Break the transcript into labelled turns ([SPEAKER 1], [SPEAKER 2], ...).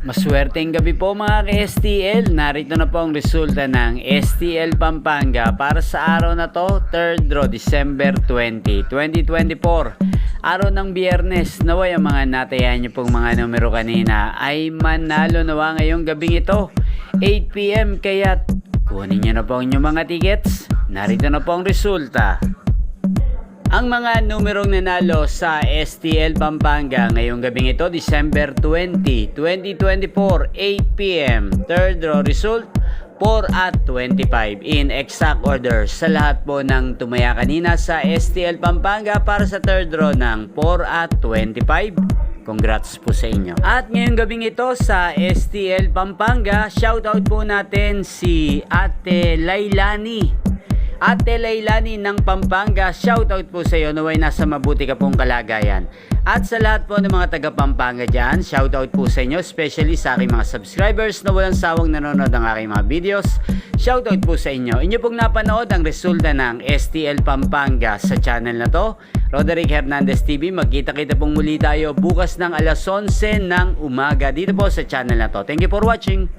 [SPEAKER 1] Maswerteng gabi po mga ka-STL. Narito na po ang resulta ng STL Pampanga para sa araw na to, 3rd draw, December 20, 2024. Araw ng Biyernes. Naway ang mga natayan niyo pong mga numero kanina ay manalo nawa ngayong gabing ito, 8 PM. Kaya kunin niyo na po ang inyong mga tickets. Narito na po ang resulta. Ang mga numerong nanalo sa STL Pampanga ngayong gabing ito, December 20, 2024, 8 PM. Third draw result, 4 at 25 in exact order sa lahat po ng tumaya kanina sa STL Pampanga para sa third draw ng 4 at 25. Congrats po sa inyo. At ngayong gabing ito sa STL Pampanga, shoutout po natin si Ate Lailani. Ate Lailani ng Pampanga, shoutout po sa iyo, naway nasa mabuti ka pong kalagayan. At sa lahat po ng mga taga Pampanga dyan, shoutout po sa inyo, especially sa aking mga subscribers na walang sawang nanonood ng aking mga videos. Shoutout po sa inyo. Inyo pong napanood ang resulta ng STL Pampanga sa channel na to, Roderick Hernandez TV. Magkita-kita pong muli tayo bukas ng alas 11 ng umaga dito po sa channel na to. Thank you for watching.